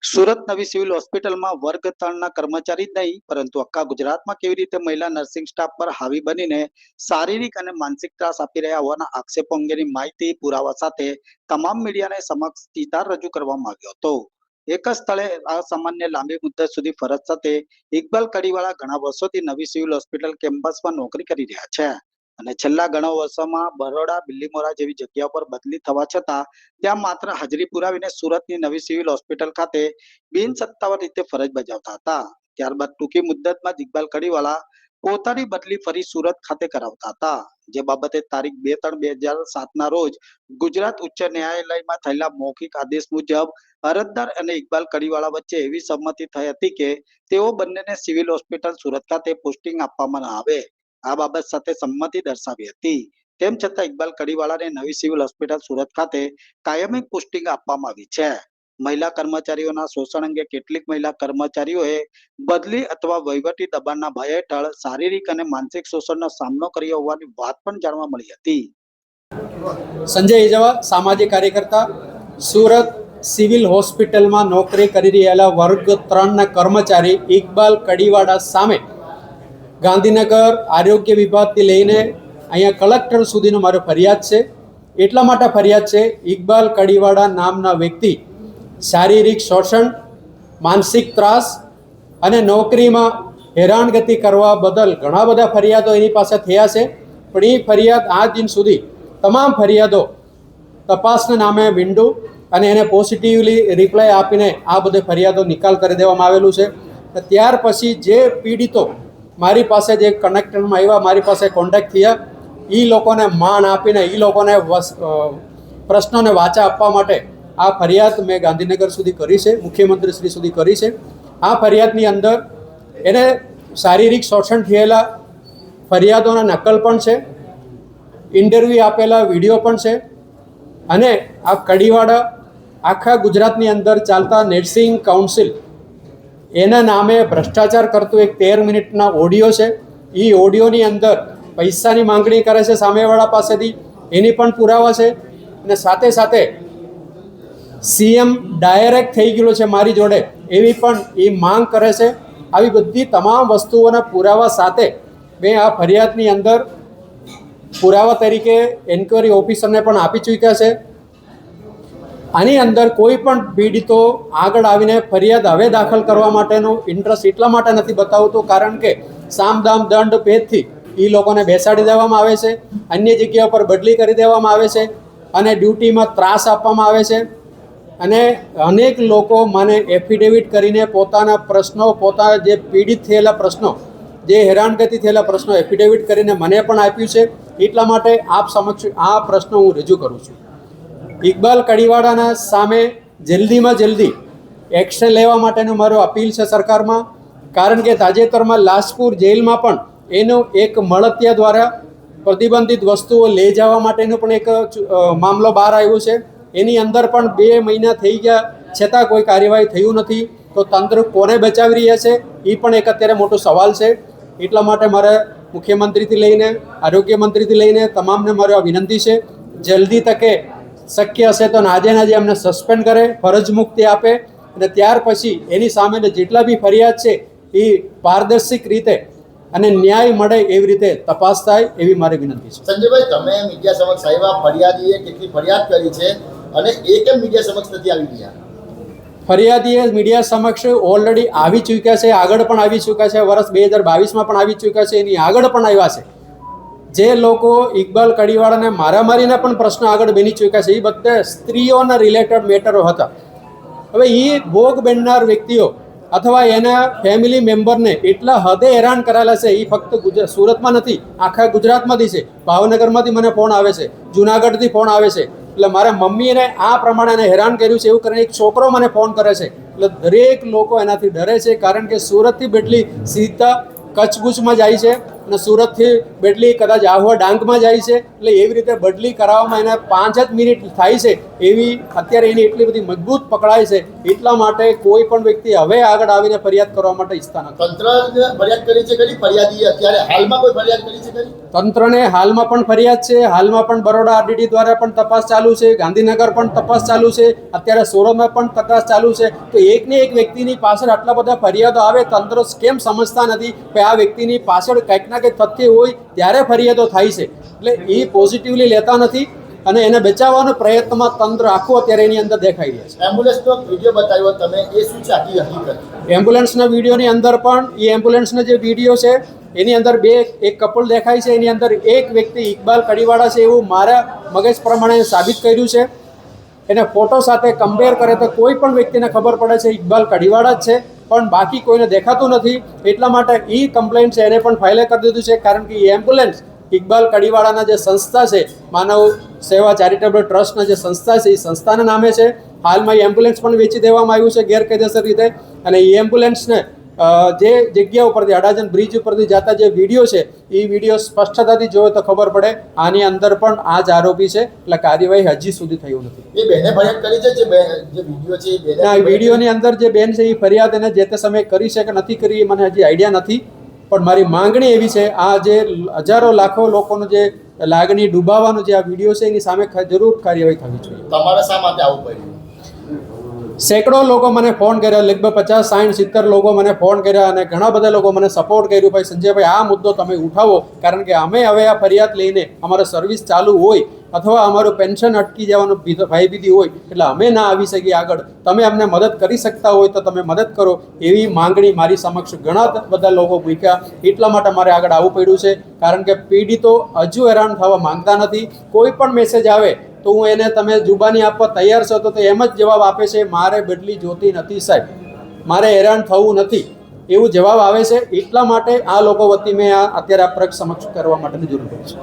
સુરત નવી સિવિલ હોસ્પિટલમાં વર્ગ 3ના કર્મચારી જ નહીં પરંતુ આખા ગુજરાતમાં કેવી રીતે મહિલા નર્સિંગ સ્ટાફ પર હાવી બનીને શારીરિક અને માનસિક ત્રાસ આપી રહ્યા હોવાના આક્ષેપો અંગેની માહિતી પુરાવા સાથે તમામ મીડિયાને સમક્ષ ચિતાર રજૂ કરવામાં આવ્યો હતો. એક જ સ્થળે અસામાન્ય લાંબી મુદ્દત સુધી ફરજ સાથે ઇકબાલ કડીવાળા ઘણા વર્ષોથી નવી સિવિલ હોસ્પિટલ કેમ્પસમાં નોકરી કરી રહ્યા છે અને છેલ્લા ઘણા વર્ષોમાં બરોડા, બિલ્લીમોરા જેવી જગ્યાઓ પર બદલી થવા છતાં ત્યાં માત્ર હાજરી પુરાવીને સુરતની નવી સિવિલ હોસ્પિટલ ખાતે બિનસત્તાવાર રીતે ફરજ બજાવતા હતા. ત્યારબાદ ટૂંકી મુદ્દતમાં જ ઇકબાલ કડીવાલા પોતાની બદલી ફરી સુરત ખાતે કરાવતા હતા, જે બાબતે તારીખ 2/3/2007ના રોજ ગુજરાત ઉચ્ચ ન્યાયાલયમાં થયેલા મૌખિક આદેશ મુજબ અરજદાર અને ઇકબાલ કડીવાલા વચ્ચે એવી સંમતિ થઈ હતી કે તેઓ બંનેને સિવિલ હોસ્પિટલ સુરત ખાતે પોસ્ટિંગ આપવામાં ન આવે. આ બાબત સાથે સંમતિ દર્શાવી હતી. તેમ છતાં ઇકબાલ કડીવાલાને નવી સિવિલ હોસ્પિટલ સુરત ખાતે કાયમી પોસ્ટિંગ આપવામાં આવી છે. મહિલા કર્મચારીઓના શોષણ અંગે કેટલીક મહિલા કર્મચારીઓએ બદલી અથવા વહીવટી દબાણના ભય હેઠળ શારીરિક અને માનસિક શોષણનો સામનો કર્યો હોવાની વાત પણ જાણવા મળી હતી. સંજય ઇજાવા, સામાજિક કાર્યકર્તા, સુરત સિવિલ હોસ્પિટલમાં નોકરી કરી રહેલા વર્ગ 3ના કર્મચારી ઇકબાલ કડીવાળા સામે ગાંધીનગર આરોગ્ય વિભાગથી લઈને અહીંયા કલેક્ટર સુધીનો મારો ફરિયાદ છે. એટલા માટે ફરિયાદ છે, ઇકબાલ કડીવાળા નામના વ્યક્તિ શારીરિક શોષણ, માનસિક ત્રાસ અને નોકરીમાં હેરાનગતિ કરવા બદલ ઘણા બધા ફરિયાદો એની પાસે થયા છે. પણ એ ફરિયાદ આજ દિન સુધી તમામ ફરિયાદો તપાસના નામે વિંડો અને એને પોઝિટિવલી રિપ્લાય આપીને આ બધી ફરિયાદો નિકાલ કરી દેવામાં આવેલું છે. ત્યાર પછી જે પીડિતો મારી પાસે જે કનેક્ટરમાં આવ્યા, મારી પાસે કોન્ટેક્ટ થયા, એ લોકોને માન આપીને એ લોકોને પ્રશ્નોને વાચા આપવા માટે આ ફરિયાદ મેં ગાંધીનગર સુધી કરી છે, મુખ્યમંત્રી શ્રી સુધી કરી છે. આ ફરિયાદની અંદર એને શારીરિક શોષણ થયેલા ફરિયાદોના નકલ પણ છે, ઇન્ટરવ્યૂ આપેલા વિડીયો પણ છે અને આ કડીવાળા આખા ગુજરાતની અંદર ચાલતા નર્સિંગ કાઉન્સિલ એના નામે ભ્રષ્ટાચાર કરતું એક 13 મિનિટના ઓડિયો છે. એ ઓડિયોની અંદર પૈસાની માંગણી કરે છે સામેવાળા પાસેથી, એની પણ પુરાવા છે. અને સાથે સાથે સીએમ ડાયરેક્ટ થઈ ગયેલો છે મારી જોડે એવી પણ એ માંગ કરે છે. આવી બધી તમામ વસ્તુઓના પુરાવા સાથે મેં આ ફરિયાદની અંદર પુરાવા તરીકે એન્ક્વાયરી ઓફિસરને પણ આપી ચૂક્યા છે. આની અંદર કોઈ પણ પીડિતો આગળ આવીને ફરિયાદ હવે દાખલ કરવા માટેનું ઇન્ટરેસ્ટ એટલા માટે નથી બતાવતું કારણ કે સામદામ દંડ ભેદથી એ લોકોને બેસાડી દેવામાં આવે છે, અન્ય જગ્યા પર બદલી કરી દેવામાં આવે છે અને ડ્યુટીમાં ત્રાસ આપવામાં આવે છે. અને અનેક લોકો મને એફિડેવિટ કરીને પોતાના પ્રશ્નો, પોતાના જે પીડિત થયેલા પ્રશ્નો, જે હેરાનગતિ થયેલા પ્રશ્નો એફિડેવિટ કરીને મને પણ આપ્યું છે. એટલા માટે આપ સમક્ષ આ પ્રશ્નો હું રજૂ કરું છું. ઇકબાલ કડીવાળાના સામે જલ્દીમાં જલ્દી એક્શન લેવા માટેનું મારો અપીલ છે સરકારમાં, કારણ કે તાજેતરમાં લાજપુર જેલમાં પણ એનો એક મળતિયા દ્વારા પ્રતિબંધિત વસ્તુઓ લઈ જવા માટેનો પણ એક મામલો બહાર આવ્યો છે. એની અંદર પણ 2 મહિના થઈ ગયા છતાં કોઈ કાર્યવાહી થયું નથી. તો તંત્ર કોને બચાવી રહ્યા છે એ પણ એક અત્યારે મોટો સવાલ છે. એટલા માટે મારે મુખ્યમંત્રીથી લઈને આરોગ્ય મંત્રીથી લઈને તમામને મારી આ વિનંતી છે, જલ્દી તકે શક્ય હશે તો નાજે અમને સસ્પેન્ડ કરે, ફરજ મુક્તિ આપે અને ત્યાર પછી એની સામે જેટલા બી ફરિયાદ છે એ પારદર્શક રીતે અને ન્યાય મળે એવી રીતે તપાસ થાય એવી મારી વિનંતી છે. સંજયભાઈ, તમે મીડિયા સમક્ષ આવ્યા, ફરિયાદીએ કેટલી ફરિયાદ કરી છે અને એ કેમ મીડિયા સમક્ષ નથી આવી ગયા? ફરિયાદીએ મીડિયા સમક્ષ ઓલરેડી આવી ચૂક્યા છે, આગળ પણ આવી ચૂક્યા છે, વર્ષ 2022માં પણ આવી ચૂક્યા છે, એની આગળ પણ આવ્યા છે. જે લોકો ઇકબાલ કડીવાળાને મારામારીના પણ પ્રશ્નો આગળ બની ચૂક્યા છે એ બધા સ્ત્રીઓના રિલેટેડ મેટરો હતા. હવે એ ભોગ બનનાર વ્યક્તિઓ અથવા એના ફેમિલી મેમ્બરને એટલા હદે હેરાન કરેલા છે. એ ફક્ત સુરતમાં નથી, આખા ગુજરાતમાંથી છે. ભાવનગરમાંથી મને ફોન આવે છે, જુનાગઢથી ફોન આવે છે. એટલે મારા મમ્મીને આ પ્રમાણે એને હેરાન કર્યું છે એવું કરીને એક છોકરો મને ફોન કરે છે. એટલે દરેક લોકો એનાથી ડરે છે કારણ કે સુરતથી બેટલી સીધા કચ્છ-ગુચ્છમાં જાય છે અને સુરતથી બેટલી કદાચ આહવા ડાંગમાં જાય છે. એટલે એવી રીતે બદલી કરાવવામાં એને 5 જ મિનિટ થાય છે એવી અત્યારે એની એટલી બધી મજબૂત પકડાય છે, એટલા માટે કોઈ પણ વ્યક્તિ હવે આગળ આવીને ફરિયાદ કરવા માટે ઈચ્છતા નથી. તંત્રને ફરિયાદ કરી છે ખરી? ફરિયાદીએ અત્યારે હાલમાં કોઈ ફરિયાદ કરી છે ખરી? તંત્રને હાલમાં પણ ફરિયાદ છે, હાલમાં પણ બરોડા આરડીડી દ્વારા પણ તપાસ ચાલુ છે, ગાંધીનગર પણ તપાસ ચાલુ છે, અત્યારે સુરતમાં પણ તપાસ ચાલુ છે. તો એકને એક વ્યક્તિની પાછળ આટલા બધા ફરિયાદો આવે, તંત્ર કેમ સમજતા નથી કે આ વ્યક્તિની પાછળ કંઈક ના કંઈક તથ્ય હોય ત્યારે ફરિયાદો થાય છે? એટલે એ પોઝિટિવલી લેતા નથી અને એને બચાવવાનો પ્રયત્નમાં તંત્ર આખું અત્યારે એની અંદર દેખાઈ રહ્યા છે. એમ્બ્યુલન્સનો વિડીયો બતાવ્યો તમે, એ શું છે આખી હકીકત? એમ્બ્યુલન્સના વિડીયોની અંદર પણ એ એમ્બ્યુલન્સનો જે વિડીયો છે એની અંદર એક કપલ દેખાય છે, એની અંદર એક વ્યક્તિ ઇકબાલ કડીવાળા છે એવું મારા મગજ પ્રમાણે સાબિત કર્યું છે. એને ફોટો સાથે કમ્પેર કરે તો કોઈ પણ વ્યક્તિને ખબર પડે છે ઇકબાલ કડીવાળા જ છે, પણ બાકી કોઈને દેખાતું નથી. એટલા માટે એ કમ્પ્લેન્ટ છે એને પણ ફાઇલ કરી દીધું છે, કારણ કે એ એમ્બ્યુલન્સ ઇકબાલ કડીવાળાના જે સંસ્થા છે, માનવ સેવા ચેરિટેબલ ટ્રસ્ટના જે સંસ્થા છે, એ સંસ્થાના નામે છે. હાલમાં એ એમ્બ્યુલન્સ પણ વેચી દેવામાં આવ્યું છે ગેરકાયદેસર રીતે. અને એ એમ્બ્યુલન્સને જે જગ્યા ઉપરથી અડાજણ બ્રિજ ઉપરથી જતા જે વિડીયો છે, એ વિડીયો સ્પષ્ટતાથી જોવે તો ખબર પડે આની અંદર પણ આ જ આરોપી છે. એટલે કાર્યવાહી હજી સુધી થયું નથી. એ બેને ફરિયાદ કરી છે જે વિડીયો છે એ બેને? ના, વિડીયોની અંદર જે બેન છે એ ફરિયાદ એને જે તે સમયે કરી છે કે નથી કરી એ મને હજી આઈડિયા નથી, પણ મારી માંગણી એવી છે આ જે હજારો લાખો લોકોનું જે લાગણી ડૂબાવવાનો જે આ વિડીયો છે એની સામે જરૂર કાર્યવાહી થવી જોઈએ. તમારે શા માટે આવું પડ્યું? સેંકડો લોકો મને ફોન કર્યા, લગભગ 50, 60, 70 લોકો મને ફોન કર્યા અને ઘણા બધા લોકો મને સપોર્ટ કર્યું, ભાઈ સંજયભાઈ આ મુદ્દો તમે ઉઠાવો, કારણ કે અમે હવે આ ફરિયાદ લઈને અમારો સર્વિસ ચાલુ હોય અથવા અમારું પેન્શન અટકી જવાનું ભયભીતિ હોય એટલે અમે ના આવી શકીએ આગળ, તમે અમને મદદ કરી શકતા હોય તો તમે મદદ કરો, એવી માંગણી મારી સમક્ષ ઘણા બધા લોકો મૂક્યા. એટલા માટે મારે આગળ આવવું પડ્યું છે, કારણ કે પીડિતો હજુ હેરાન થવા માંગતા નથી. કોઈ પણ મેસેજ આવે તો હું એને તમે જુબાની આપવા તૈયાર છો તો એમ જ જવાબ આપે છે, મારે બદલી જોતી નથી સાહેબ, મારે હેરાન થવું નથી, એવું જવાબ આવે છે. એટલા માટે આ લોકો વતી મેં અત્યારે આ સમક્ષ કરવા માટેની જરૂર પડી છે.